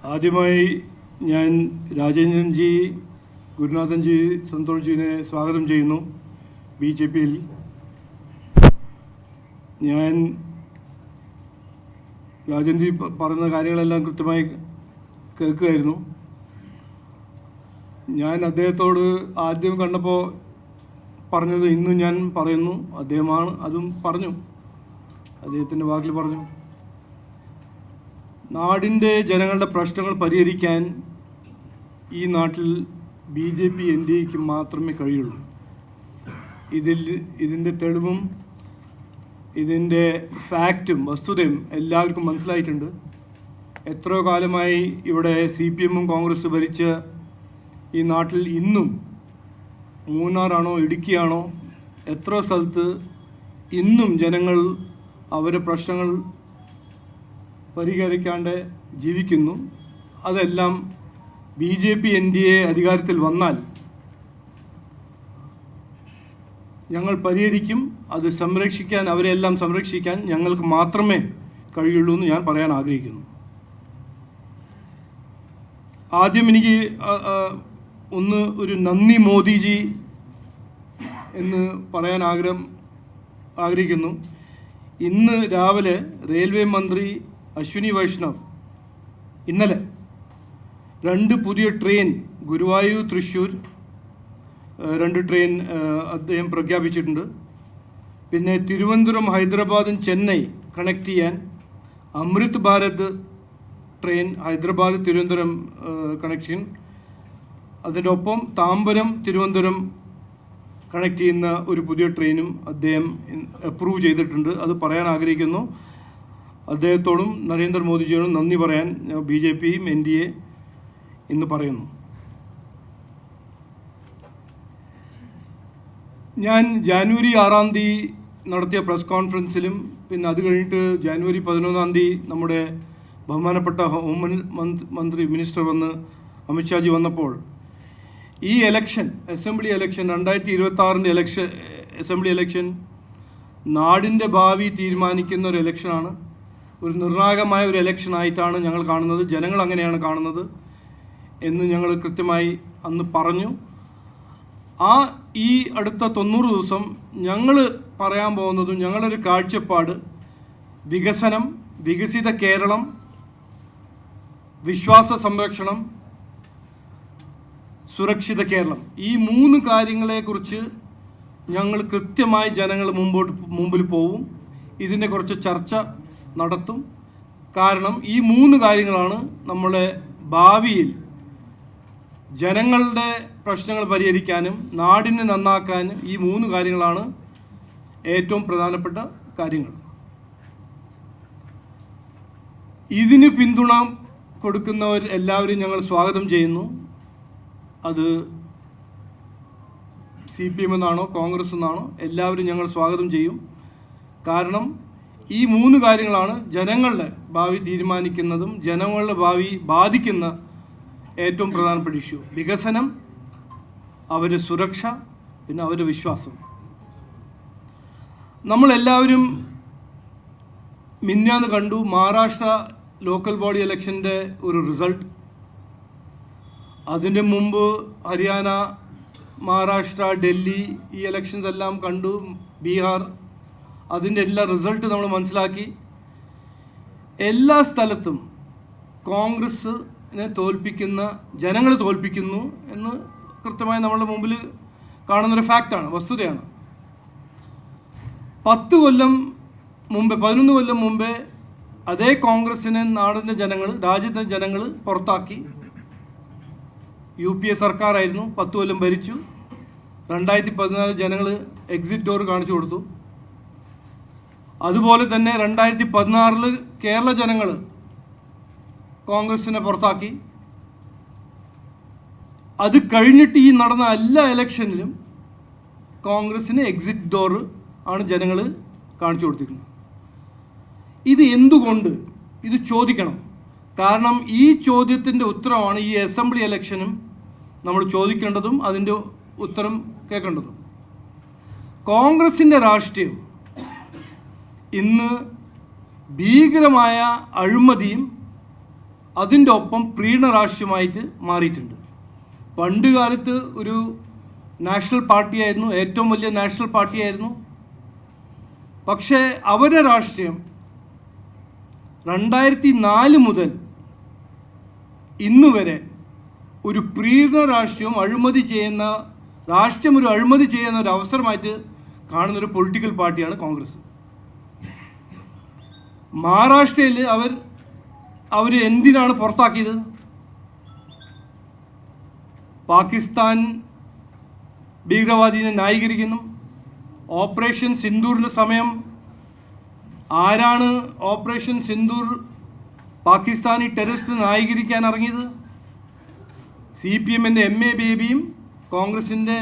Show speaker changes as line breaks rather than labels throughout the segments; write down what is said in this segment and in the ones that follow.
ആദ്യമായി ഞാൻ രാജേന്ദ്രൻജി, ഗുരുനാഥൻജി, സന്തോഷ്ജിനെ സ്വാഗതം ചെയ്യുന്നു BJPയിൽ. ഞാൻ രാജേന്ദ്രജി പറയുന്ന കാര്യങ്ങളെല്ലാം കൃത്യമായി കേൾക്കുകയായിരുന്നു. ഞാൻ അദ്ദേഹത്തോട് ആദ്യം കണ്ടപ്പോൾ പറഞ്ഞത് ഇന്നും ഞാൻ പറയുന്നു, അദ്ദേഹമാണ് അതും പറഞ്ഞു, അദ്ദേഹത്തിൻ്റെ വാക്കിൽ പറഞ്ഞു. നാടിൻ്റെ ജനങ്ങളുടെ പ്രശ്നങ്ങൾ പരിഹരിക്കാൻ ഈ നാട്ടിൽ BJP NDAക്ക് മാത്രമേ കഴിയുള്ളൂ. ഇതിൻ്റെ തെളിവും ഇതിൻ്റെ ഫാക്റ്റും വസ്തുതയും എല്ലാവർക്കും മനസ്സിലായിട്ടുണ്ട്. എത്രയോ കാലമായി ഇവിടെ CPM-ഉം കോൺഗ്രസ് ഭരിച്ച ഈ നാട്ടിൽ ഇന്നും മൂന്നാറാണോ ഇടുക്കിയാണോ എത്ര സ്ഥലത്ത് ഇന്നും ജനങ്ങൾ അവരുടെ പ്രശ്നങ്ങൾ പരിഹരിക്കാണ്ട് ജീവിക്കുന്നു. അതെല്ലാം BJP NDA അധികാരത്തിൽ വന്നാൽ ഞങ്ങൾ പരിഹരിക്കും. അത് സംരക്ഷിക്കാൻ, അവരെല്ലാം സംരക്ഷിക്കാൻ ഞങ്ങൾക്ക് മാത്രമേ കഴിയുള്ളൂ എന്ന് ഞാൻ പറയാൻ ആഗ്രഹിക്കുന്നു. ആദ്യം എനിക്ക് ഒരു നന്ദി മോദിജി എന്ന് പറയാൻ ആഗ്രഹിക്കുന്നു. ഇന്ന് രാവിലെ റെയിൽവേ മന്ത്രി അശ്വിനി വൈഷ്ണവ് ഇന്നലെ 2 പുതിയ ട്രെയിൻ ഗുരുവായൂർ തൃശ്ശൂർ 2 ട്രെയിൻ അദ്ദേഹം പ്രഖ്യാപിച്ചിട്ടുണ്ട്. പിന്നെ തിരുവനന്തപുരം ഹൈദരാബാദും ചെന്നൈ കണക്ട് ചെയ്യാൻ അമൃത് ഭാരത് ട്രെയിൻ ഹൈദരാബാദ് തിരുവനന്തപുരം കണക്ഷൻ, അതിൻ്റെ ഒപ്പം താമ്പരം തിരുവനന്തപുരം കണക്ട് ചെയ്യുന്ന ഒരു പുതിയ ട്രെയിനും അദ്ദേഹം അപ്രൂവ് ചെയ്തിട്ടുണ്ട്. അത് പറയാൻ ആഗ്രഹിക്കുന്നു. അദ്ദേഹത്തോടും നരേന്ദ്രമോദിജിയോടും നന്ദി പറയാൻ BJPയും NDA ഇന്ന് പറയുന്നു. ഞാൻ ജാനുവരി 6-ാം തീയതി നടത്തിയ പ്രസ് കോൺഫറൻസിലും പിന്നെ അത് കഴിഞ്ഞിട്ട് ജാനുവരി 11-ാം തീയതി നമ്മുടെ ബഹുമാനപ്പെട്ട ഹോം മന്ത്രി മിനിസ്റ്റർ വന്ന് അമിത്ഷാജി വന്നപ്പോൾ ഈ election assembly election 2026 assembly election നാടിൻ്റെ ഭാവി തീരുമാനിക്കുന്ന ഒരു ഇലക്ഷനാണ്. ഒരു നിർണായകമായ ഒരു ഇലക്ഷനായിട്ടാണ് ഞങ്ങൾ കാണുന്നത്. ജനങ്ങൾ അങ്ങനെയാണ് കാണുന്നത് എന്ന് ഞങ്ങൾ കൃത്യമായി അന്ന് പറഞ്ഞു. ഈ അടുത്ത 90 ദിവസം ഞങ്ങൾ പറയാൻ പോകുന്നതും ഞങ്ങളൊരു കാഴ്ചപ്പാട് വികസനം, വികസിത കേരളം, വിശ്വാസ സംരക്ഷണം, സുരക്ഷിത കേരളം, ഈ 3 കാര്യങ്ങളെക്കുറിച്ച് ഞങ്ങൾ കൃത്യമായി ജനങ്ങൾ മുമ്പിൽ പോവും. ഇതിനെ കുറിച്ച് ചർച്ച നടത്തും. കാരണം ഈ 3 കാര്യങ്ങളാണ് നമ്മളെ ഭാവിയിൽ ജനങ്ങളുടെ പ്രശ്നങ്ങൾ പരിഹരിക്കാനും നാടിനെ നന്നാക്കാനും ഈ 3 കാര്യങ്ങളാണ് ഏറ്റവും പ്രധാനപ്പെട്ട കാര്യങ്ങൾ. ഇതിന് പിന്തുണ കൊടുക്കുന്നവർ എല്ലാവരും ഞങ്ങൾ സ്വാഗതം ചെയ്യുന്നു. അത് CPM എന്നാണോ കോൺഗ്രസ് എന്നാണോ എല്ലാവരും ഞങ്ങൾ സ്വാഗതം ചെയ്യും. കാരണം ഈ 3 കാര്യങ്ങളാണ് ജനങ്ങളുടെ ഭാവി തീരുമാനിക്കുന്നതും ജനങ്ങളുടെ ഭാവി ബാധിക്കുന്ന ഏറ്റവും പ്രധാനപ്പെട്ട ഇഷ്യൂ. വികസനം, അവരുടെ സുരക്ഷ, പിന്നെ അവരുടെ വിശ്വാസം. നമ്മളെല്ലാവരും മിന്നാന്ന് കണ്ടു മഹാരാഷ്ട്ര ലോക്കൽ ബോഡി ഇലക്ഷൻ്റെ ഒരു റിസൾട്ട്. അതിൻ്റെ മുമ്പ് ഹരിയാന, മഹാരാഷ്ട്ര, ഡൽഹി ഈ ഇലക്ഷൻസ് എല്ലാം കണ്ടു, ബീഹാർ. അതിൻ്റെ എല്ലാ റിസൾട്ട് നമ്മൾ മനസ്സിലാക്കി. എല്ലാ സ്ഥലത്തും കോൺഗ്രസിനെ തോൽപ്പിക്കുന്ന ജനങ്ങൾ തോൽപ്പിക്കുന്നു എന്ന് കൃത്യമായി നമ്മളുടെ മുമ്പിൽ കാണുന്നൊരു ഫാക്റ്റാണ്, വസ്തുതയാണ്. 11 കൊല്ലം മുമ്പേ അതേ കോൺഗ്രസിനെ നാടിൻ്റെ ജനങ്ങൾ, രാജ്യത്തെ ജനങ്ങൾ പുറത്താക്കി. UPA സർക്കാരായിരുന്നു, 10 കൊല്ലം ഭരിച്ചു. 2014 ജനങ്ങൾ എക്സിറ്റ് ഡോർ കാണിച്ചു കൊടുത്തു. അതുപോലെ തന്നെ 2016 കേരള ജനങ്ങൾ കോൺഗ്രസിനെ പുറത്താക്കി. അത് കഴിഞ്ഞിട്ട് ഈ നടന്ന എല്ലാ ഇലക്ഷനിലും കോൺഗ്രസിന് എക്സിറ്റ് ഡോർ ആണ് ജനങ്ങൾ കാണിച്ചു കൊടുത്തിരിക്കുന്നത്. ഇത് എന്തുകൊണ്ട്? ഇത് ചോദിക്കണം. കാരണം ഈ ചോദ്യത്തിൻ്റെ ഉത്തരമാണ് ഈ അസംബ്ലി ഇലക്ഷനും നമ്മൾ ചോദിക്കേണ്ടതും അതിൻ്റെ ഉത്തരം കേൾക്കേണ്ടതും. കോൺഗ്രസിൻ്റെ രാഷ്ട്രീയം ഇന്ന് ഭീകരമായ അഴിമതിയും അതിൻ്റെ ഒപ്പം പ്രീണ രാഷ്ട്രീയമായിട്ട് മാറിയിട്ടുണ്ട്. പണ്ട് കാലത്ത് ഒരു നാഷണൽ പാർട്ടിയായിരുന്നു, ഏറ്റവും വലിയ നാഷണൽ പാർട്ടിയായിരുന്നു. പക്ഷേ അവരുടെ രാഷ്ട്രീയം 2004 മുതൽ ഇന്ന് വരെ ഒരു പ്രീണ രാഷ്ട്രീയം ഒരു അഴിമതി ചെയ്യുന്ന ഒരു അവസരമായിട്ട് കാണുന്നൊരു പൊളിറ്റിക്കൽ പാർട്ടിയാണ് കോൺഗ്രസ്. മഹാരാഷ്ട്രയിൽ അവർ എന്തിനാണ് പുറത്താക്കിയത്? പാകിസ്ഥാൻ ഭീകരവാദിനെ ന്യായീകരിക്കുന്നു. ഓപ്പറേഷൻ സിന്ദൂറിൻ്റെ സമയം ആരാണ് ഓപ്പറേഷൻ സിന്ദൂർ പാകിസ്ഥാനി ടെററിസ്റ്റ് ന്യായീകരിക്കാൻ ഇറങ്ങിയത്? CPM-ൻ്റെ MA ബേബിയും കോൺഗ്രസിൻ്റെ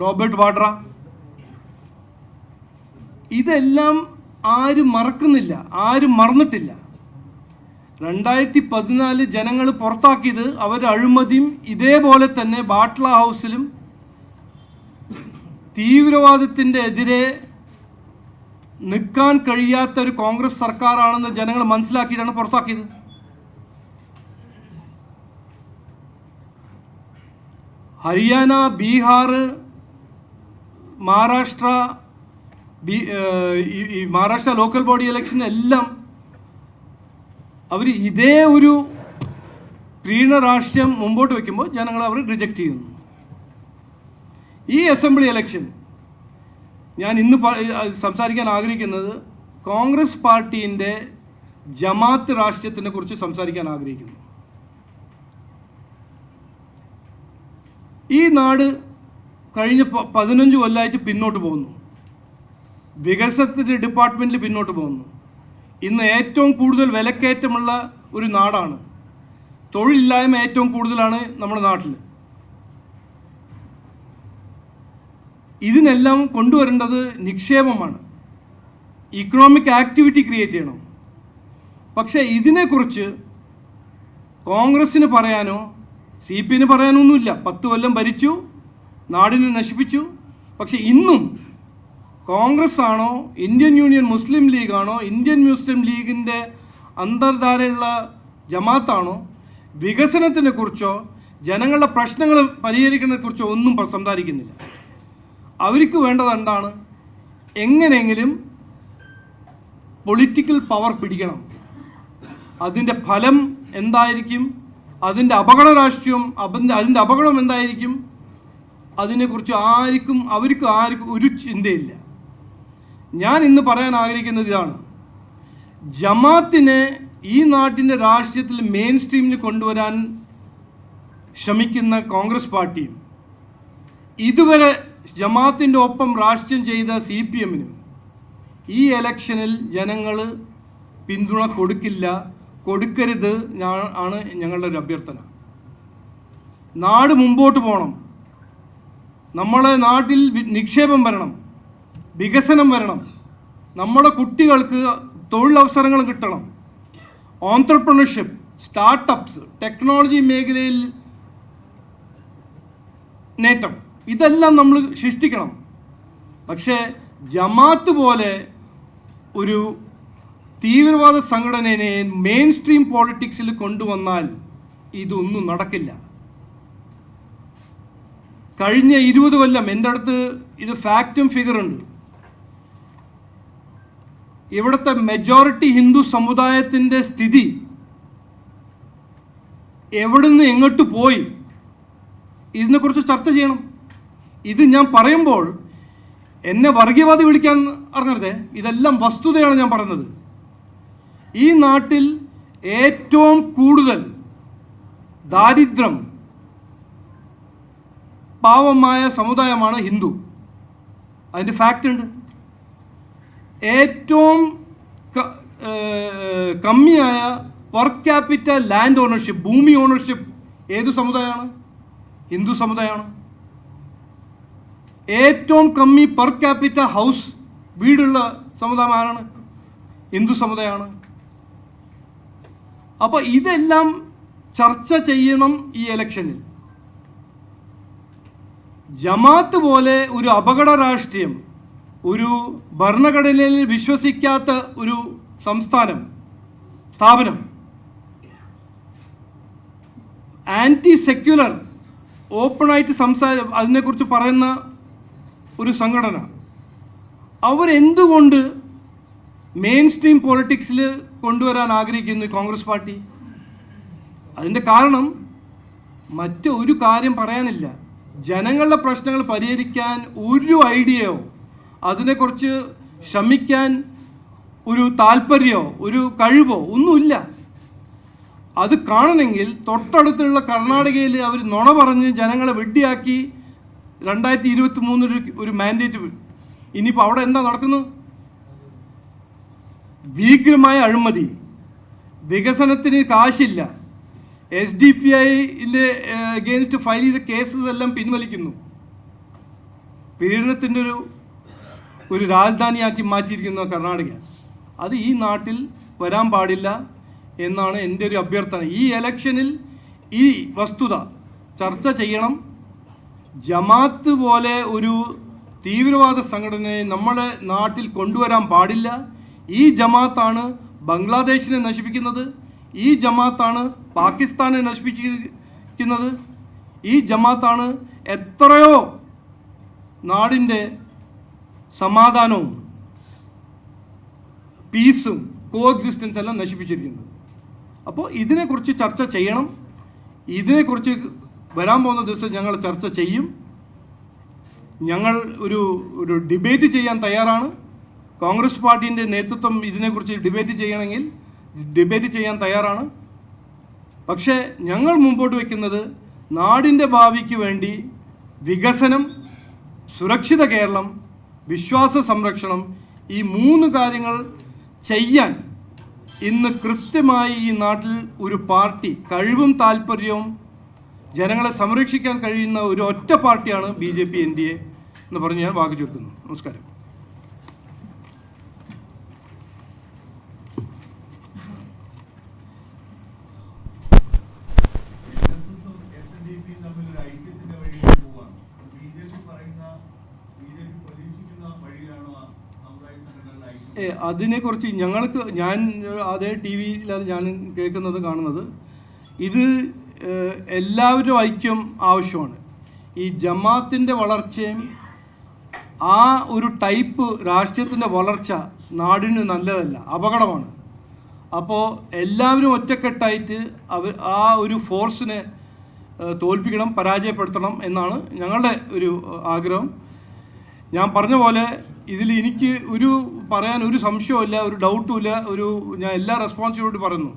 റോബർട്ട് വാഡ്ര. ഇതെല്ലാം ആരും മറക്കുന്നില്ല, ആരും മറന്നിട്ടില്ല. 2014 ജനങ്ങൾ പുറത്താക്കിയത് അവർ അഴിമതിയും ഇതേപോലെ തന്നെ ബാട്ട്ല ഹൗസിലും തീവ്രവാദത്തിൻ്റെ എതിരെ നിൽക്കാൻ കഴിയാത്ത ഒരു കോൺഗ്രസ് സർക്കാരാണെന്ന് ജനങ്ങൾ മനസ്സിലാക്കിയിട്ടാണ് പുറത്താക്കിയത്. Haryana, Bihar, Maharashtra local body election എല്ലാം അവർ ഇതേ ഒരു പ്രീണ രാഷ്ട്രീയം മുമ്പോട്ട് വയ്ക്കുമ്പോൾ ജനങ്ങൾ അവർ റിജക്റ്റ് ചെയ്യുന്നു. ഈ അസംബ്ലി ഇലക്ഷൻ ഞാൻ ഇന്ന് സംസാരിക്കാൻ ആഗ്രഹിക്കുന്നത് കോൺഗ്രസ് പാർട്ടീൻ്റെ ജമാഅത്ത് രാഷ്ട്രീയത്തിനെ കുറിച്ച് സംസാരിക്കാൻ ആഗ്രഹിക്കുന്നു. ഈ നാട് കഴിഞ്ഞ 15 കൊല്ലമായിട്ട് പിന്നോട്ട് പോകുന്നു. വികസനത്തിൻ്റെ ഡിപ്പാർട്ട്മെൻറ്റിൽ പിന്നോട്ട് പോകുന്നു. ഇന്ന് ഏറ്റവും കൂടുതൽ വിലക്കയറ്റമുള്ള ഒരു നാടാണ്. തൊഴിലില്ലായ്മ ഏറ്റവും കൂടുതലാണ് നമ്മുടെ നാട്ടിൽ. ഇതിനെല്ലാം കൊണ്ടുവരേണ്ടത് നിക്ഷേപമാണ്, ഇക്കണോമിക് ആക്ടിവിറ്റി ക്രിയേറ്റ് ചെയ്യണം. പക്ഷേ ഇതിനെക്കുറിച്ച് കോൺഗ്രസ്സിന് പറയാനോ CPM-ന് പറയാനൊന്നുമില്ല. 10 കൊല്ലം ഭരിച്ചു, നാടിനെ നശിപ്പിച്ചു. പക്ഷെ ഇന്നും കോൺഗ്രസ് ആണോ, ഇന്ത്യൻ യൂണിയൻ മുസ്ലിം ലീഗാണോ, ഇന്ത്യൻ മുസ്ലിം ലീഗിൻ്റെ അന്തർധാരയുള്ള ജമാഅത്താണോ വികസനത്തിനെ കുറിച്ചോ ജനങ്ങളുടെ പ്രശ്നങ്ങൾ പരിഹരിക്കുന്നതിനെ കുറിച്ചോ ഒന്നും സംസാരിക്കുന്നില്ല. അവർക്ക് വേണ്ടത് എന്താണ്? എങ്ങനെയെങ്കിലും പൊളിറ്റിക്കൽ പവർ പിടിക്കണം. അതിൻ്റെ ഫലം എന്തായിരിക്കും, അതിൻ്റെ അപകട രാഷ്ട്രീയം, അതിൻ്റെ അപകടം എന്തായിരിക്കും, അതിനെക്കുറിച്ച് അവർക്ക് ആർക്കും ഒരു ചിന്തയില്ല. ഞാൻ ഇന്ന് പറയാൻ ആഗ്രഹിക്കുന്നത് ഇതാണ്: ജമാഅത്തിനെ ഈ നാട്ടിൻ്റെ രാഷ്ട്രീയത്തിൽ മെയിൻ സ്ട്രീമിൽ കൊണ്ടുവരാൻ ശ്രമിക്കുന്ന കോൺഗ്രസ് പാർട്ടിയും ഇതുവരെ ജമാഅത്തിൻ്റെ ഒപ്പം രാഷ്ട്രീയം ചെയ്ത CPM-നും ഈ ഇലക്ഷനിൽ ജനങ്ങൾ പിന്തുണ കൊടുക്കരുത് ആണ് ഞങ്ങളുടെ ഒരു അഭ്യർത്ഥന. നാട് മുമ്പോട്ട് പോകണം. നമ്മളെ നാട്ടിൽ നിക്ഷേപം വരണം, വികസനം വരണം, നമ്മുടെ കുട്ടികൾക്ക് തൊഴിലവസരങ്ങൾ കിട്ടണം, ഓൺട്രപ്രണർഷിപ്പ്, സ്റ്റാർട്ടപ്സ്, ടെക്നോളജി മേഖലയിൽ നേട്ടം, ഇതെല്ലാം നമ്മൾ സൃഷ്ടിക്കണം. പക്ഷേ ജമാഅത്ത് പോലെ ഒരു തീവ്രവാദ സംഘടനയെ മെയിൻ സ്ട്രീം പോളിറ്റിക്സിൽ കൊണ്ടുവന്നാൽ ഇതൊന്നും നടക്കില്ല. കഴിഞ്ഞ 20 കൊല്ലം എൻ്റെ അടുത്ത് ഇത് ഫാക്റ്റും ഫിഗറുണ്ട്. ഇവിടുത്തെ മെജോറിറ്റി ഹിന്ദു സമുദായത്തിൻ്റെ സ്ഥിതി എവിടുന്ന് എങ്ങോട്ട് പോയി, ഇതിനെക്കുറിച്ച് ചർച്ച ചെയ്യണം. ഇത് ഞാൻ പറയുമ്പോൾ എന്നെ വർഗീയവാദി വിളിക്കാൻ അറിഞ്ഞരുതേ. ഇതെല്ലാം വസ്തുതയാണ് ഞാൻ പറയുന്നത്. ഈ നാട്ടിൽ ഏറ്റവും കൂടുതൽ ദാരിദ്ര്യം പാവമായ സമുദായമാണ് ഹിന്ദു. അതിൻ്റെ ഫാക്റ്റ് ഉണ്ട്. ഏറ്റവും കമ്മിയായ പെർ ക്യാപിറ്റൽ ലാൻഡ് ഓണർഷിപ്പ്, ഭൂമി ഓണർഷിപ്പ് ഏതു സമുദായമാണ്? ഹിന്ദു സമുദായമാണ്. ഏറ്റവും കമ്മി പെർ ക്യാപിറ്റൽ ഹൗസ് വീടുള്ള സമുദായം ആരാണ്? ഹിന്ദു സമുദായമാണ്. അപ്പോൾ ഇതെല്ലാം ചർച്ച ചെയ്യണം ഈ ഇലക്ഷനിൽ. ജമാഅത്ത് പോലെ ഒരു അപകട രാഷ്ട്രീയം, ഒരു ഭരണഘടനയിൽ വിശ്വസിക്കാത്ത ഒരു സംസ്ഥാനം സ്ഥാപനം, ആൻറ്റി സെക്യുലർ ഓപ്പണായിട്ട് അതിനെക്കുറിച്ച് പറയുന്ന ഒരു സംഘടന, അവരെന്തുകൊണ്ട് മെയിൻ സ്ട്രീം പൊളിറ്റിക്സിൽ കൊണ്ടുവരാൻ ആഗ്രഹിക്കുന്നു കോൺഗ്രസ് പാർട്ടി? അതിൻ്റെ കാരണം മറ്റൊരു കാര്യം പറയാനില്ല. ജനങ്ങളുടെ പ്രശ്നങ്ങൾ പരിഹരിക്കാൻ ഒരു ഐഡിയയോ അതിനെക്കുറിച്ച് ശ്രമിക്കാൻ ഒരു താല്പര്യമോ ഒരു കഴിവോ ഒന്നുമില്ല. അത് കാണണമെങ്കിൽ തൊട്ടടുത്തുള്ള കർണാടകയിൽ അവർ നുണ പറഞ്ഞ് ജനങ്ങളെ വെട്ടിയാക്കി 2023 ഒരു മാൻഡേറ്റ്. ഇനിയിപ്പോൾ അവിടെ എന്താ നടക്കുന്നു? ഭീകരമായ അഴിമതി, വികസനത്തിന് കാശില്ല, SDPI അഗെയിൻസ്റ്റ് ഫയൽ ചെയ്ത കേസസ് എല്ലാം പിൻവലിക്കുന്നു, പീഡനത്തിൻ്റെ ഒരു രാജധാനിയാക്കി മാറ്റിയിരിക്കുന്നു കർണാടക. അത് ഈ നാട്ടിൽ വരാൻ പാടില്ല എന്നാണ് എൻ്റെ ഒരു അഭ്യർത്ഥന. ഈ ഇലക്ഷനിൽ ഈ വസ്തുത ചർച്ച ചെയ്യണം. ജമാഅത്ത് പോലെ ഒരു തീവ്രവാദ സംഘടനയെ നമ്മുടെ നാട്ടിൽ കൊണ്ടുവരാൻ പാടില്ല. ഈ ജമാഅത്താണ് ബംഗ്ലാദേശിനെ നശിപ്പിക്കുന്നത്, ഈ ജമാഅത്താണ് പാകിസ്ഥാനെ നശിപ്പിച്ചിരിക്കുന്നത്, ഈ ജമാഅത്താണ് എത്രയോ നാടിൻ്റെ സമാധാനവും പീസും കോഎക്സിസ്റ്റൻസ് എല്ലാം നശിപ്പിച്ചിരിക്കുന്നത്. അപ്പോൾ ഇതിനെക്കുറിച്ച് ചർച്ച ചെയ്യണം. ഇതിനെക്കുറിച്ച് വരാൻ പോകുന്ന ദിവസം ഞങ്ങൾ ചർച്ച ചെയ്യും. ഞങ്ങൾ ഒരു ഡിബേറ്റ് ചെയ്യാൻ തയ്യാറാണ്. കോൺഗ്രസ് പാർട്ടീൻ്റെ നേതൃത്വം ഇതിനെക്കുറിച്ച് ഡിബേറ്റ് ചെയ്യണമെങ്കിൽ ഡിബേറ്റ് ചെയ്യാൻ തയ്യാറാണ്. പക്ഷേ ഞങ്ങൾ മുമ്പോട്ട് വയ്ക്കുന്നത് നാടിൻ്റെ ഭാവിക്ക് വേണ്ടി വികസനം, സുരക്ഷിത കേരളം, വിശ്വാസ സംരക്ഷണം, ഈ 3 കാര്യങ്ങൾ ചെയ്യാൻ ഇന്ന് കൃത്യമായി ഈ നാട്ടിൽ ഒരു പാർട്ടി കഴിവും താല്പര്യവും ജനങ്ങളെ സംരക്ഷിക്കാൻ കഴിയുന്ന ഒരു ഒറ്റ പാർട്ടിയാണ് BJP NDA എന്ന് പറഞ്ഞ് ഞാൻ വാക്ക് ചുരുക്കുന്നു. നമസ്കാരം. അതിനെക്കുറിച്ച് ഞാൻ അതേ TV-യിലാണ് ഞാൻ കേൾക്കുന്നത് കാണുന്നത്. ഇത് എല്ലാവരും ഐക്യം ആവശ്യമാണ്. ഈ ജമാഅത്തിൻ്റെ വളർച്ചയും ആ ഒരു ടൈപ്പ് രാഷ്ട്രീയത്തിൻ്റെ വളർച്ച നാടിന് നല്ലതല്ല, അപകടമാണ്. അപ്പോൾ എല്ലാവരും ഒറ്റക്കെട്ടായിട്ട് ആ ഒരു ഫോഴ്സിനെ തോൽപ്പിക്കണം, പരാജയപ്പെടുത്തണം എന്നാണ് ഞങ്ങളുടെ ഒരു ആഗ്രഹം. ഞാൻ പറഞ്ഞ പോലെ ഇതിൽ എനിക്ക് പറയാൻ ഒരു സംശയമില്ല, ഒരു ഡൗട്ടുമില്ല. ഞാൻ എല്ലാ റെസ്പോൺസിബിലിറ്റി പറയുന്നു.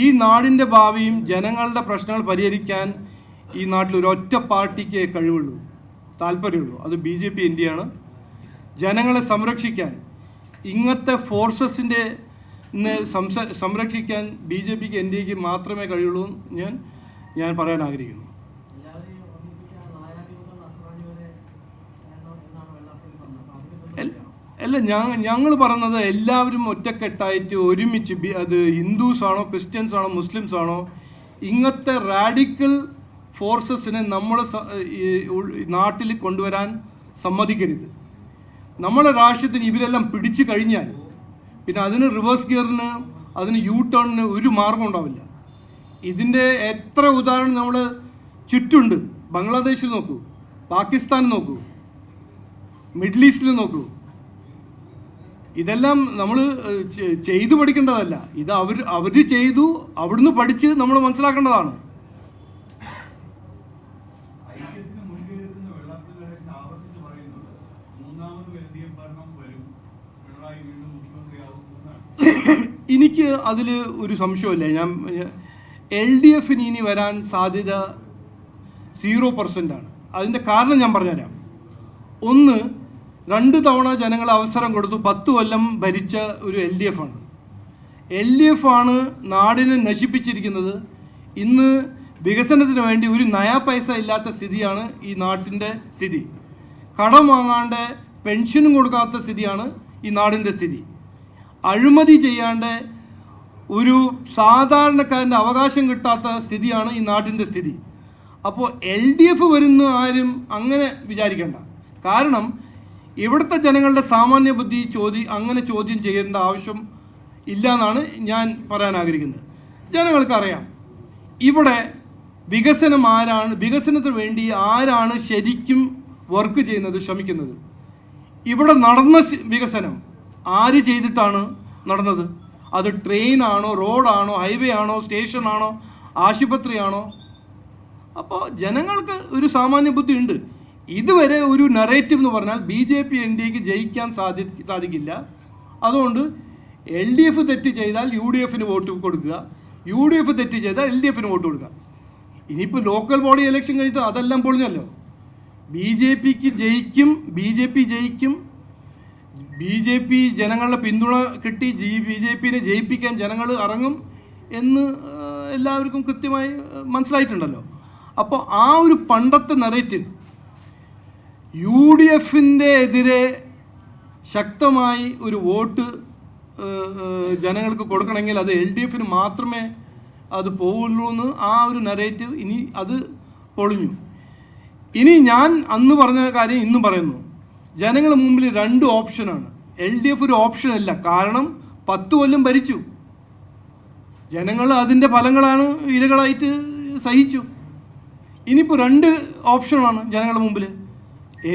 ഈ നാടിൻ്റെ ഭാവിയും ജനങ്ങളുടെ പ്രശ്നങ്ങൾ പരിഹരിക്കാൻ ഈ നാട്ടിൽ ഒരൊറ്റ പാർട്ടിക്ക് കഴിവുള്ളൂ, താല്പര്യമുള്ളൂ. അത് BJP NDA. ജനങ്ങളെ സംരക്ഷിക്കാൻ, ഇങ്ങനത്തെ ഫോഴ്സസിൻ്റെ സംരക്ഷിക്കാൻ BJPക്ക് NDAക്ക് മാത്രമേ കഴിയുള്ളൂ ഞാൻ പറയാൻ ആഗ്രഹിക്കുന്നു. അല്ല, ഞങ്ങൾ പറയുന്നത് എല്ലാവരും ഒറ്റക്കെട്ടായിട്ട് ഒരുമിച്ച്, അത് ഹിന്ദുസ് ആണോ ക്രിസ്ത്യൻസ് ആണോ മുസ്ലിംസ് ആണോ, ഇങ്ങനത്തെ റാഡിക്കൽ ഫോഴ്സസിനെ നമ്മൾ നാട്ടിൽ കൊണ്ടുവരാൻ സമ്മതിക്കരുത്. നമ്മുടെ രാഷ്ട്രത്തിന് ഇവരെല്ലാം പിടിച്ചു കഴിഞ്ഞാൽ പിന്നെ അതിന് റിവേഴ്സ് ഗിയറിന്, അതിന് U-ടേണിന് ഒരു മാർഗം ഉണ്ടാവില്ല. ഇതിൻ്റെ എത്ര ഉദാഹരണം നമ്മൾ ചുറ്റുണ്ട്. ബംഗ്ലാദേശിൽ നോക്കൂ, പാകിസ്ഥാൻ നോക്കൂ, മിഡിൽ ഈസ്റ്റിൽ നോക്കൂ. ഇതെല്ലാം നമ്മൾ ചെയ്തു പഠിക്കേണ്ടതല്ല. ഇത് അവർ ചെയ്തു, അവിടുന്ന് പഠിച്ച് നമ്മൾ മനസ്സിലാക്കേണ്ടതാണ്. എനിക്ക് അതിൽ ഒരു സംശയമില്ല. LDFന് ഇനി വരാൻ സാധ്യത 0% ആണ്. അതിൻ്റെ കാരണം ഞാൻ പറഞ്ഞുതരാം. ഒന്ന്, 2 തവണ ജനങ്ങൾ അവസരം കൊടുത്തു, 10 കൊല്ലം ഭരിച്ച ഒരു LDF ആണ്. LDF ആണ് നാടിനെ നശിപ്പിച്ചിരിക്കുന്നത്. ഇന്ന് വികസനത്തിന് വേണ്ടി ഒരു നയാ പൈസ ഇല്ലാത്ത സ്ഥിതിയാണ് ഈ നാട്ടിൻ്റെ സ്ഥിതി. കടം വാങ്ങാണ്ട് പെൻഷനും കൊടുക്കാത്ത സ്ഥിതിയാണ് ഈ നാടിൻ്റെ സ്ഥിതി. അഴിമതി ചെയ്യാണ്ട് ഒരു സാധാരണക്കാരൻ്റെ അവകാശം കിട്ടാത്ത സ്ഥിതിയാണ് ഈ നാട്ടിൻ്റെ സ്ഥിതി. അപ്പോൾ LDF വരുന്ന ആരും അങ്ങനെ വിചാരിക്കേണ്ട. കാരണം ഇവിടുത്തെ ജനങ്ങളുടെ സാമാന്യ ബുദ്ധി അങ്ങനെ ചോദ്യം ചെയ്യേണ്ട ആവശ്യം ഇല്ല എന്നാണ് ഞാൻ പറയാൻ ആഗ്രഹിക്കുന്നത്. ജനങ്ങൾക്കറിയാം ഇവിടെ വികസനം ആരാണ്, വികസനത്തിന് വേണ്ടി ആരാണ് ശരിക്കും വർക്ക് ചെയ്യുന്നത്, ശ്രമിക്കുന്നത്. ഇവിടെ നടന്ന വികസനം ആര് ചെയ്തിട്ടാണ് നടന്നത്? അത് ട്രെയിനാണോ, റോഡാണോ, ഹൈവേ ആണോ, സ്റ്റേഷനാണോ, ആശുപത്രിയാണോ? അപ്പോൾ ജനങ്ങൾക്ക് ഒരു സാമാന്യ ബുദ്ധി ഉണ്ട്. ഇതുവരെ ഒരു നറേറ്റീവ് എന്ന് പറഞ്ഞാൽ BJP NDA ജയിക്കാൻ സാധിക്കില്ല. അതുകൊണ്ട് LDF തെറ്റ് ചെയ്താൽ UDF വോട്ട് കൊടുക്കുക, UDF തെറ്റ് ചെയ്താൽ LDF വോട്ട് കൊടുക്കുക. ഇനിയിപ്പോൾ ലോക്കൽ ബോഡി ഇലക്ഷൻ കഴിഞ്ഞിട്ട് അതെല്ലാം പൊളിഞ്ഞല്ലോ. BJP ജയിക്കും, BJP ജനങ്ങളുടെ പിന്തുണ കിട്ടി, BJP ജയിപ്പിക്കാൻ ജനങ്ങൾ ഇറങ്ങും എന്ന് എല്ലാവർക്കും കൃത്യമായി മനസ്സിലായിട്ടുണ്ടല്ലോ. അപ്പോൾ ആ ഒരു പണ്ടത്തെ നറേറ്റീവ് UDF എതിരെ ശക്തമായി ഒരു വോട്ട് ജനങ്ങൾക്ക് കൊടുക്കണമെങ്കിൽ അത് LDF മാത്രമേ അത് പോവുള്ളൂ എന്ന് ആ ഒരു നറേറ്റീവ് ഇനി അത് പൊളിഞ്ഞു. ഇനി ഞാൻ അന്ന് പറഞ്ഞ കാര്യം ഇന്നും പറയുന്നു. ജനങ്ങളുടെ മുമ്പിൽ 2 ഓപ്ഷനാണ്. LDF ഒരു ഓപ്ഷൻ അല്ല, കാരണം 10 കൊല്ലം ഭരിച്ചു. ജനങ്ങൾ അതിൻ്റെ ഫലങ്ങളാണ് ഇരകളായിട്ട് സഹിച്ചു. ഇനിയിപ്പോൾ 2 ഓപ്ഷനാണ് ജനങ്ങളുടെ മുമ്പിൽ.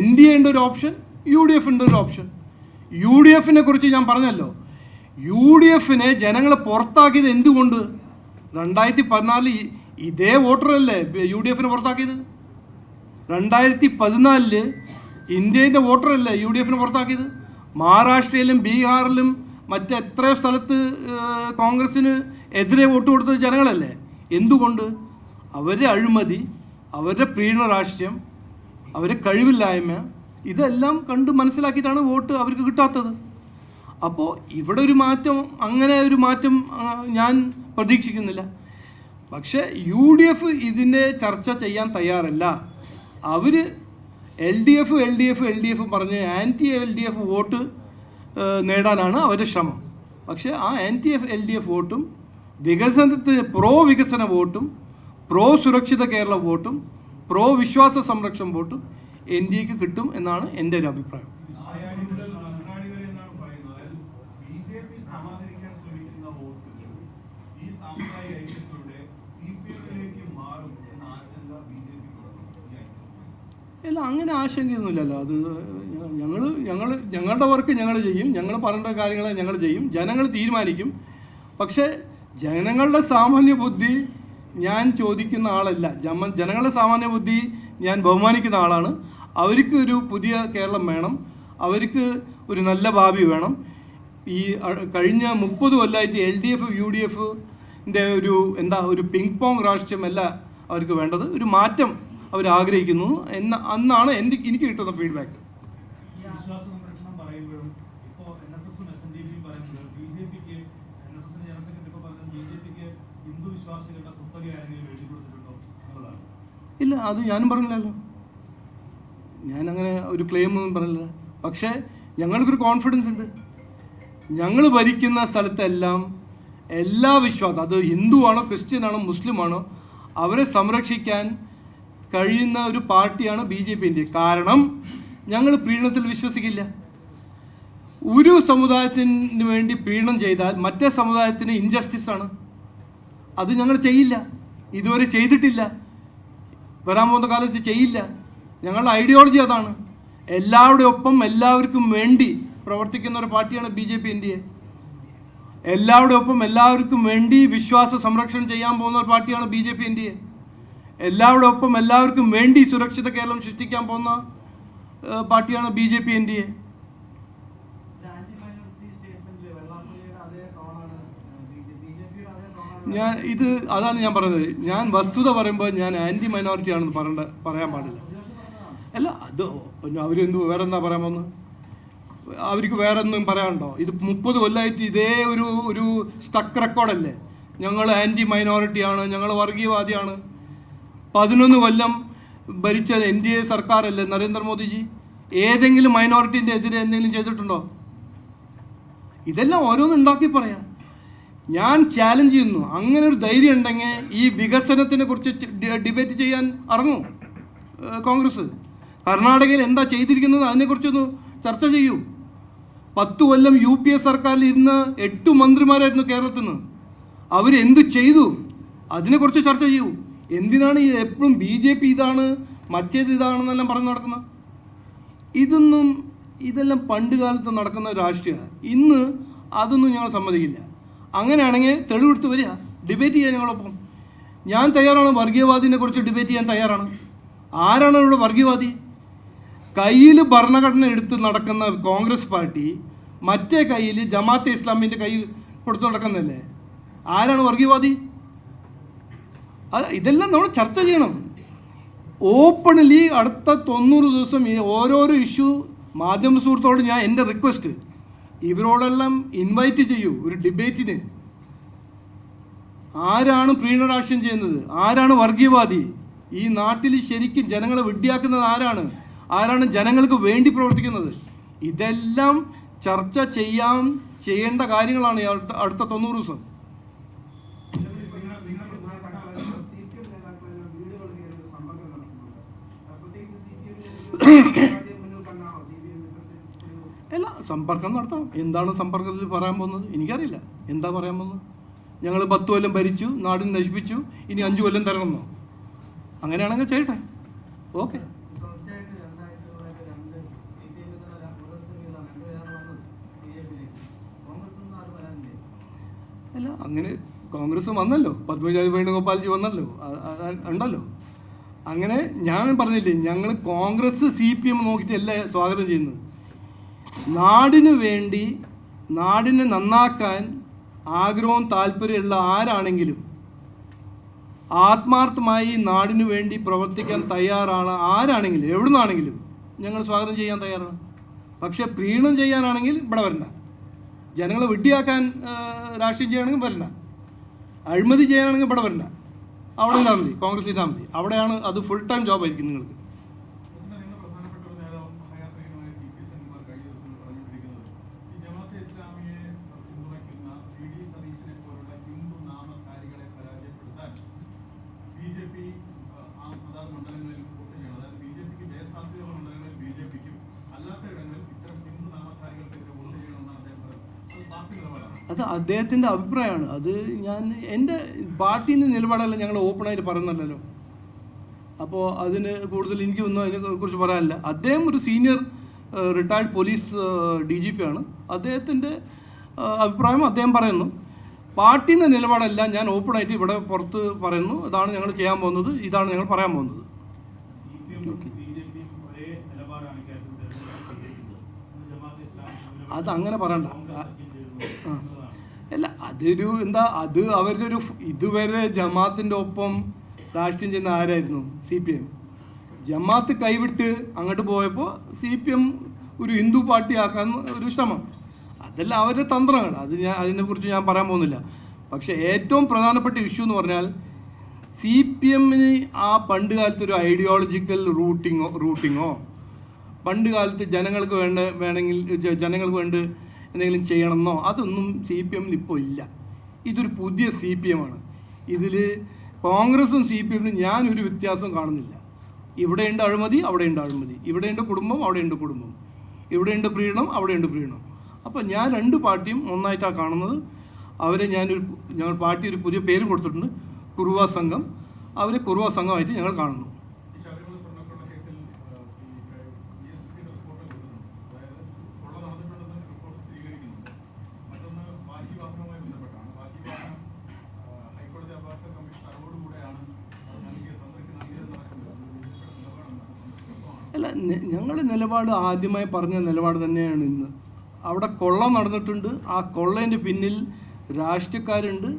NDA ഒരു ഓപ്ഷൻ, UDF ഒരു ഓപ്ഷൻ. UDF കുറിച്ച് ഞാൻ പറഞ്ഞല്ലോ. UDF ജനങ്ങളെ പുറത്താക്കിയത് എന്തുകൊണ്ട്? 2014 ഇതേ വോട്ടറല്ലേ UDF പുറത്താക്കിയത്. 2014 ഇന്ത്യൻ്റെ വോട്ടറല്ലേ UDF പുറത്താക്കിയത്. മഹാരാഷ്ട്രയിലും ബീഹാറിലും മറ്റെത്രയോ സ്ഥലത്ത് കോൺഗ്രസിന് എതിരെ വോട്ട് കൊടുത്തത് ജനങ്ങളല്ലേ. എന്തുകൊണ്ട്? അവരുടെ അഴിമതി, അവരുടെ പ്രീണ രാഷ്ട്രീയം, അവരുടെ കഴിവില്ലായ്മ, ഇതെല്ലാം കണ്ട് മനസ്സിലാക്കിയിട്ടാണ് വോട്ട് അവർക്ക് കിട്ടാത്തത്. അപ്പോൾ ഇവിടെ ഒരു മാറ്റം, അങ്ങനെ ഒരു മാറ്റം ഞാൻ പ്രതീക്ഷിക്കുന്നില്ല. പക്ഷേ UDF ഇതിൻ്റെ ചർച്ച ചെയ്യാൻ തയ്യാറല്ല. അവർ LDF പറഞ്ഞ് ആൻറ്റി LDF വോട്ട് നേടാനാണ് അവരുടെ ശ്രമം. പക്ഷേ ആ ആൻറ്റി LDF വോട്ടും വികസനത്തിന് വികസന വോട്ടും സുരക്ഷിത കേരള വോട്ടും വിശ്വാസ സംരക്ഷണ വോട്ടും NDAക്ക് കിട്ടും എന്നാണ് എൻ്റെ ഒരു അഭിപ്രായം. അല്ല, അങ്ങനെ ആശങ്കയൊന്നുമില്ലല്ലോ. അത് ഞങ്ങളുടെ വർക്ക് ഞങ്ങൾ ചെയ്യും, ഞങ്ങൾ പറയേണ്ട കാര്യങ്ങൾ ഞങ്ങൾ ചെയ്യും, ജനങ്ങൾ തീരുമാനിക്കും. പക്ഷേ ജനങ്ങളുടെ സാമാന്യ ബുദ്ധി ഞാൻ ചോദിക്കുന്ന ആളല്ല. ജനങ്ങളുടെ സാമാന്യ ബുദ്ധി ഞാൻ ബഹുമാനിക്കുന്ന ആളാണ്. അവർക്ക് ഒരു പുതിയ കേരളം വേണം, അവർക്ക് ഒരു നല്ല ഭാവി വേണം. ഈ കഴിഞ്ഞ 30 കൊല്ലമായിട്ട് LDF UDF ഒരു പിങ് പോങ് രാഷ്ട്രീയമല്ല അവർക്ക് വേണ്ടത്. ഒരു മാറ്റം അവർ ആഗ്രഹിക്കുന്നു അന്നാണ് എനിക്ക് കിട്ടുന്ന ഫീഡ്ബാക്ക്. ഇല്ല, അത് ഞാനും പറഞ്ഞില്ലല്ലോ. ഞാൻ അങ്ങനെ ഒരു ക്ലെയിം ഒന്നും പറഞ്ഞില്ല. പക്ഷേ ഞങ്ങൾക്കൊരു കോൺഫിഡൻസ് ഉണ്ട്. ഞങ്ങൾ ഭരിക്കുന്ന സ്ഥലത്തെല്ലാം എല്ലാ വിശ്വാസം, അത് ഹിന്ദുവാണോ ക്രിസ്ത്യനാണോ മുസ്ലിമാണോ, അവരെ സംരക്ഷിക്കാൻ കഴിയുന്ന ഒരു പാർട്ടിയാണ് BJP. കാരണം ഞങ്ങൾ പ്രീണനത്തിൽ വിശ്വസിക്കില്ല. ഒരു സമുദായത്തിന് വേണ്ടി പ്രീണനം ചെയ്താൽ മറ്റേ സമുദായത്തിന് ഇൻജസ്റ്റിസ് ആണ്. അത് ഞങ്ങൾ ചെയ്യില്ല, ഇതുവരെ ചെയ്തിട്ടില്ല, വരാൻ പോകുന്ന കാലത്ത് ചെയ്യില്ല. ഞങ്ങളുടെ ഐഡിയോളജി അതാണ്. എല്ലാവരുടെ ഒപ്പം എല്ലാവർക്കും വേണ്ടി പ്രവർത്തിക്കുന്ന ഒരു പാർട്ടിയാണ് BJP NDA. എല്ലാവരുടെ ഒപ്പം എല്ലാവർക്കും വേണ്ടി വിശ്വാസ സംരക്ഷണം ചെയ്യാൻ പോകുന്ന ഒരു പാർട്ടിയാണ് BJP NDA. എല്ലാവരുടെ ഒപ്പം എല്ലാവർക്കും വേണ്ടി സുരക്ഷിത കേരളം സൃഷ്ടിക്കാൻ പോകുന്ന പാർട്ടിയാണ് BJP NDA. അതാണ് ഞാൻ പറഞ്ഞത്. ഞാൻ വസ്തുത പറയുമ്പോൾ ഞാൻ ആൻറ്റി മൈനോറിറ്റി ആണെന്ന് പറയാൻ പാടില്ല. അല്ല, അത് അവരെന്ത് വേറെ എന്താ പറയാൻ പോകുന്നത്? അവർക്ക് വേറെ ഒന്നും പറയാനുണ്ടോ? ഇത് 30 കൊല്ലമായിട്ട് ഇതേ ഒരു സ്റ്റക്ക് റെക്കോർഡല്ലേ. ഞങ്ങൾ ആൻറ്റി മൈനോറിറ്റിയാണ്, ഞങ്ങൾ വർഗീയവാദിയാണ്. 11 കൊല്ലം ഭരിച്ച NDA സർക്കാരല്ലേ നരേന്ദ്രമോദിജി. ഏതെങ്കിലും മൈനോറിറ്റിൻ്റെ എതിരെ എന്തെങ്കിലും ചെയ്തിട്ടുണ്ടോ? ഇതെല്ലാം ഓരോന്നും ഉണ്ടാക്കി പറയാം. ഞാൻ ചാലഞ്ച് ചെയ്യുന്നു, അങ്ങനെ ഒരു ധൈര്യം ഉണ്ടെങ്കിൽ ഈ വികസനത്തിനെ കുറിച്ച് ഡിബേറ്റ് ചെയ്യാൻ ഇറങ്ങും കോൺഗ്രസ്. കർണാടകയിൽ എന്താ ചെയ്തിരിക്കുന്നത് അതിനെക്കുറിച്ചൊന്ന് ചർച്ച ചെയ്യൂ. 10 കൊല്ലം UPA സർക്കാരിൽ ഇരുന്ന് 8 മന്ത്രിമാരായിരുന്നു കേരളത്തിൽ നിന്ന്. അവരെന്ത് ചെയ്തു അതിനെക്കുറിച്ച് ചർച്ച ചെയ്യൂ. എന്തിനാണ് ഈ എപ്പോഴും BJP ഇതാണ് മറ്റേത് ഇതാണെന്നെല്ലാം പറഞ്ഞു നടക്കുന്നത്? ഇതെല്ലാം പണ്ട് കാലത്ത് നടക്കുന്ന രാഷ്ട്രീയമാണ്. ഇന്ന് അതൊന്നും ഞങ്ങൾ സമ്മതിക്കില്ല. അങ്ങനെയാണെങ്കിൽ തെളിവെടുത്ത് വരിക, ഡിബേറ്റ് ചെയ്യാൻ ഞങ്ങളൊപ്പം. ഞാൻ തയ്യാറാണ്, വർഗീയവാദിനെ കുറിച്ച് ഡിബേറ്റ് ചെയ്യാൻ തയ്യാറാണ്. ആരാണ് ഇവിടെ വർഗീയവാദി? കയ്യിൽ ഭരണഘടന എടുത്ത് നടക്കുന്ന കോൺഗ്രസ് പാർട്ടി മറ്റേ കയ്യിൽ ജമാഅത്തെ ഇസ്ലാമിൻ്റെ കൈ കൊടുത്തു നടക്കുന്നതല്ലേ? ആരാണ് വർഗീയവാദി? ഇതെല്ലാം നമ്മൾ ചർച്ച ചെയ്യണം ഓപ്പൺലി. അടുത്ത 90 ദിവസം ഈ ഓരോരോ ഇഷ്യൂ മാധ്യമ സുഹൃത്തോട് ഞാൻ എൻ്റെ റിക്വസ്റ്റ്, ഇവരോടെല്ലാം ഇൻവൈറ്റ് ചെയ്യൂ ഒരു ഡിബേറ്റിന്. ആരാണ് പ്രീണരാഷ്ട്രീയം ചെയ്യുന്നത്? ആരാണ് വർഗീയവാദി? ഈ നാട്ടിൽ ശരിക്കും ജനങ്ങളെ വിഡ്ഢിയാക്കുന്നത് ആരാണ് ജനങ്ങൾക്ക് വേണ്ടി പ്രവർത്തിക്കുന്നത്? ഇതെല്ലാം ചർച്ച ചെയ്യേണ്ട കാര്യങ്ങളാണ് അടുത്ത 90 ദിവസം. അല്ല, സമ്പർക്കം നടത്തണം. എന്താണ് സമ്പർക്കത്തിൽ പറയാൻ പോകുന്നത് എനിക്കറിയില്ല. എന്താ പറയാൻ പോകുന്നത്? ഞങ്ങൾ 10 കൊല്ലം ഭരിച്ചു, നാടിനെ നശിപ്പിച്ചു, ഇനി 5 കൊല്ലം തരണമെന്നോ? അങ്ങനെയാണെങ്കിൽ ചെയ്യട്ടെ, ഓക്കെ. അല്ല, അങ്ങനെ കോൺഗ്രസ് വന്നല്ലോ, പത്മജാതി വേണുഗോപാൽജി വന്നല്ലോ, ഉണ്ടല്ലോ. അങ്ങനെ ഞാൻ പറഞ്ഞില്ലേ, ഞങ്ങൾ കോൺഗ്രസ് CPM നോക്കിയിട്ടല്ല സ്വാഗതം ചെയ്യുന്നത്. നാടിന് വേണ്ടി, നാടിനെ നന്നാക്കാൻ ആഗ്രഹവും താല്പര്യമുള്ള ആരാണെങ്കിലും, ആത്മാർത്ഥമായി നാടിനു വേണ്ടി പ്രവർത്തിക്കാൻ തയ്യാറാണ് ആരാണെങ്കിലും, എവിടുന്നാണെങ്കിലും ഞങ്ങൾ സ്വാഗതം ചെയ്യാൻ തയ്യാറാണ്. പക്ഷെ പ്രീണം ചെയ്യാനാണെങ്കിൽ ഇവിടെ വരണ്ട. ജനങ്ങളെ വിഡ്ഢിയാക്കാൻ രാഷ്ട്രീയം ചെയ്യുകയാണെങ്കിൽ വരണ്ട. അഴിമതി ചെയ്യാനാണെങ്കിൽ ഇവിടെ വരണ്ട. അവിടെ ഇരുന്നാൽ മതി, കോൺഗ്രസ് ഇരുന്നാൽ മതി. അവിടെയാണ് അത് ഫുൾ ടൈം ജോബായിരിക്കും നിങ്ങൾക്ക്. അത് അദ്ദേഹത്തിൻ്റെ അഭിപ്രായമാണ്. അത് എൻ്റെ പാർട്ടിയിൽ നിന്ന് നിലപാടല്ല ഞങ്ങൾ ഓപ്പണായിട്ട് പറയുന്നല്ലോ. അപ്പോൾ അതിന് കൂടുതൽ എനിക്കൊന്നും അതിനെക്കുറിച്ച് പറയാനില്ല. അദ്ദേഹം ഒരു സീനിയർ റിട്ടയർഡ് പോലീസ് DGP ആണ്. അദ്ദേഹത്തിൻ്റെ അഭിപ്രായം അദ്ദേഹം പറയുന്നു. പാർട്ടിയിൽ നിന്ന് നിലപാടല്ല ഞാൻ ഓപ്പണായിട്ട് ഇവിടെ പുറത്ത് പറയുന്നു. ഇതാണ് ഞങ്ങൾ ചെയ്യാൻ പോകുന്നത്, ഇതാണ് ഞങ്ങൾ പറയാൻ പോകുന്നത്. അത് അങ്ങനെ പറയണ്ട. അല്ല, അതൊരു അത് അവരുടെ ഒരു ഇതുവരെ ജമാഅത്തിൻ്റെ ഒപ്പം രാഷ്ട്രീയം ചെയ്യുന്ന ആരായിരുന്നു? CPM. ജമാഅത്ത് കൈവിട്ട് അങ്ങോട്ട് പോയപ്പോൾ CPM ഒരു ഹിന്ദു പാർട്ടി ആക്കാൻ ഒരു ശ്രമം. അതെല്ലാം അവരുടെ തന്ത്രങ്ങൾ. അതിനെക്കുറിച്ച് ഞാൻ പറയാൻ പോകുന്നില്ല. പക്ഷേ ഏറ്റവും പ്രധാനപ്പെട്ട ഇഷ്യൂ എന്ന് പറഞ്ഞാൽ CPMന് ആ പണ്ട് കാലത്ത് ഒരു ഐഡിയോളജിക്കൽ റൂട്ടിങ്ങോ പണ്ട് കാലത്ത് ജനങ്ങൾക്ക് വേണമെങ്കിൽ ജനങ്ങൾക്ക് വേണ്ടി എന്തെങ്കിലും ചെയ്യണമെന്നോ അതൊന്നും CPMൽ ഇപ്പോൾ ഇല്ല. ഇതൊരു പുതിയ CPM ആണ്. ഇതിൽ കോൺഗ്രസും CPMനും ഞാനൊരു വ്യത്യാസം കാണുന്നില്ല. ഇവിടെയുണ്ട് അഴിമതി, അവിടെയുണ്ട് അഴിമതി. ഇവിടെയുണ്ട് കുടുംബം, അവിടെയുണ്ട് കുടുംബം. ഇവിടെയുണ്ട് പ്രീണം, അവിടെയുണ്ട് പ്രീണം. അപ്പോൾ ഞാൻ രണ്ട് പാർട്ടിയും ഒന്നായിട്ടാണ് കാണുന്നത്. അവരെ ഞങ്ങൾ പാർട്ടി ഒരു പുതിയ പേര് കൊടുത്തിട്ടുണ്ട്, കുറുവ സംഘം. അവരെ കുറുവ സംഘമായിട്ട് ഞങ്ങൾ കാണുന്നു. അല്ല, ഞങ്ങളുടെ നിലപാട് ആദ്യമായി പറഞ്ഞ നിലപാട് തന്നെയാണ് ഇന്ന്. അവിടെ കൊള്ള നടന്നിട്ടുണ്ട്. ആ കൊള്ളേൻ്റെ പിന്നിൽ രാഷ്ട്രീയക്കാരുണ്ട്.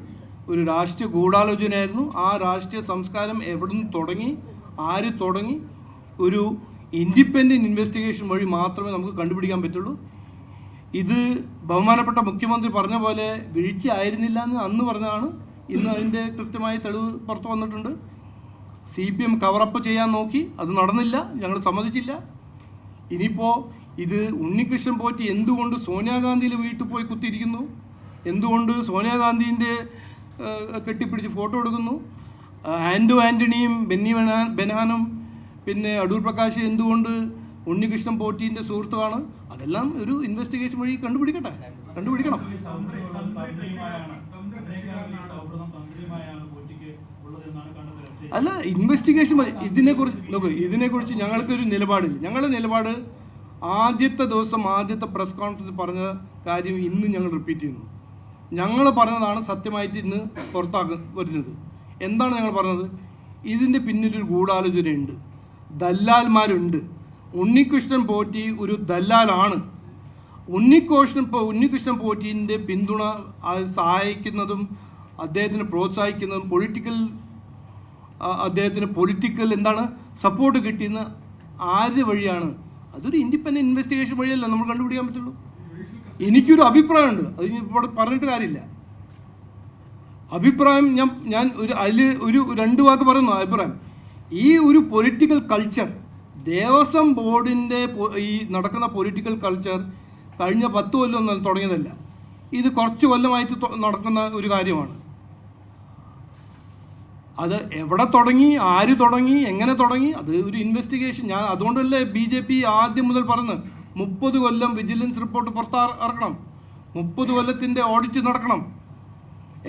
ഒരു രാഷ്ട്രീയ ഗൂഢാലോചനയായിരുന്നു. ആ രാഷ്ട്രീയ സംസ്കാരം എവിടെ നിന്ന് തുടങ്ങി, ആര് തുടങ്ങി, ഒരു ഇൻഡിപെൻഡൻറ്റ് ഇൻവെസ്റ്റിഗേഷൻ വഴി മാത്രമേ നമുക്ക് കണ്ടുപിടിക്കാൻ പറ്റുള്ളൂ. ഇത് ബഹുമാനപ്പെട്ട മുഖ്യമന്ത്രി പറഞ്ഞ പോലെ വീഴ്ച ആയിരുന്നില്ല എന്ന് അന്ന് പറഞ്ഞതാണ്. ഇന്ന് അതിൻ്റെ കൃത്യമായ തെളിവ് പുറത്തു വന്നിട്ടുണ്ട്. CPM കവറപ്പ് ചെയ്യാൻ നോക്കി, അത് നടന്നില്ല, ഞങ്ങൾ സമ്മതിച്ചില്ല. ഇനിയിപ്പോൾ ഇത് ഉണ്ണികൃഷ്ണൻ പോറ്റി എന്തുകൊണ്ട് സോണിയാഗാന്ധിയിൽ വീട്ടിൽ പോയി കുത്തിയിരിക്കുന്നു, എന്തുകൊണ്ട് സോണിയാഗാന്ധിൻ്റെ കെട്ടിപ്പിടിച്ച് ഫോട്ടോ എടുക്കുന്നു, ആൻ്റണിയും ബെന്നി ബെനാനും പിന്നെ അടൂർ പ്രകാശ് എന്തുകൊണ്ട് ഉണ്ണികൃഷ്ണൻ പോറ്റീൻ്റെ സുഹൃത്തുമാണ്. അതെല്ലാം ഒരു ഇൻവെസ്റ്റിഗേഷൻ വഴി കണ്ടുപിടിക്കണം. അല്ല, ഇൻവെസ്റ്റിഗേഷൻ ഇതിനെക്കുറിച്ച് ഞങ്ങൾക്കൊരു നിലപാടില്ല. ഞങ്ങളുടെ നിലപാട് ആദ്യത്തെ ദിവസം ആദ്യത്തെ പ്രസ് കോൺഫറൻസ് പറഞ്ഞ കാര്യം ഇന്ന് ഞങ്ങൾ റിപ്പീറ്റ് ചെയ്യുന്നു. ഞങ്ങൾ പറഞ്ഞതാണ് സത്യമായിട്ട് ഇന്ന് വരുന്നത്. എന്താണ് ഞങ്ങൾ പറഞ്ഞത്? ഇതിൻ്റെ പിന്നിലൊരു ഗൂഢാലോചനയുണ്ട്, ദല്ലാൽമാരുണ്ട്. ഉണ്ണികൃഷ്ണൻ പോറ്റി ഒരു ദല്ലാലാണ്. ഉണ്ണികൃഷ്ണൻ പോറ്റീൻ്റെ പിന്തുണ സഹായിക്കുന്നതും അദ്ദേഹത്തിന് പ്രോത്സാഹിക്കുന്നതും അദ്ദേഹത്തിന് പൊളിറ്റിക്കൽ സപ്പോർട്ട് കിട്ടിയെന്ന് ആരുടെ വഴിയാണ്? അതൊരു ഇൻഡിപെൻഡൻറ്റ് ഇൻവെസ്റ്റിഗേഷൻ വഴിയല്ല നമ്മൾ കണ്ടുപിടിക്കാൻ പറ്റുള്ളൂ. എനിക്കൊരു അഭിപ്രായമുണ്ട്, അത് ഇവിടെ പറഞ്ഞിട്ട് കാര്യമില്ല. അഭിപ്രായം ഞാൻ ഒരു 2 വാക്ക് പറയുന്നു അഭിപ്രായം. ഈ ഒരു പൊളിറ്റിക്കൽ കൾച്ചർ, ദേവസ്വം ബോർഡിൻ്റെ ഈ നടക്കുന്ന പൊളിറ്റിക്കൽ കൾച്ചർ കഴിഞ്ഞ 10 കൊല്ലം തുടങ്ങിയതല്ല. ഇത് കുറച്ച് കൊല്ലമായിട്ട് നടക്കുന്ന ഒരു കാര്യമാണ്. അത് എവിടെ തുടങ്ങി, ആര് തുടങ്ങി, എങ്ങനെ തുടങ്ങി, അത് ഒരു ഇൻവെസ്റ്റിഗേഷൻ. ഞാൻ അതുകൊണ്ടല്ലേ BJP ആദ്യം മുതൽ പറഞ്ഞ് 30 കൊല്ലം വിജിലൻസ് റിപ്പോർട്ട് പുറത്തിറക്കണം, 30 കൊല്ലത്തിൻ്റെ ഓഡിറ്റ് നടക്കണം,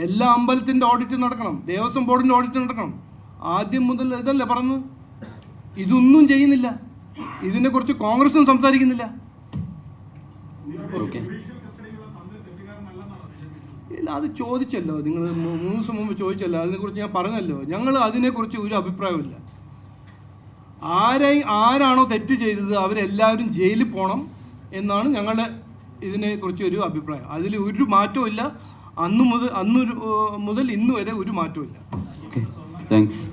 എല്ലാ അമ്പലത്തിൻ്റെ ഓഡിറ്റ് നടക്കണം, ദേവസ്വം ബോർഡിൻ്റെ ഓഡിറ്റ് നടക്കണം. ആദ്യം മുതൽ ഇതല്ലേ പറഞ്ഞു. ഇതൊന്നും ചെയ്യുന്നില്ല. ഇതിനെക്കുറിച്ച് കോൺഗ്രസും സംസാരിക്കുന്നില്ല. ഇല്ല, അത് ചോദിച്ചല്ലോ നിങ്ങൾ 3 ദിവസം മുമ്പ് ചോദിച്ചല്ലോ, അതിനെക്കുറിച്ച് ഞാൻ പറഞ്ഞല്ലോ. ഞങ്ങൾ അതിനെക്കുറിച്ച് ഒരു അഭിപ്രായമില്ല. ആരാണോ തെറ്റ് ചെയ്തത് അവരെല്ലാവരും ജയിലിൽ പോകണം എന്നാണ് ഞങ്ങളുടെ ഇതിനെക്കുറിച്ച് ഒരു അഭിപ്രായം. അതിൽ ഒരു മാറ്റവും ഇല്ല. അന്ന് മുതൽ ഇന്ന് വരെ ഒരു മാറ്റവും ഇല്ല.
താങ്ക്സ്.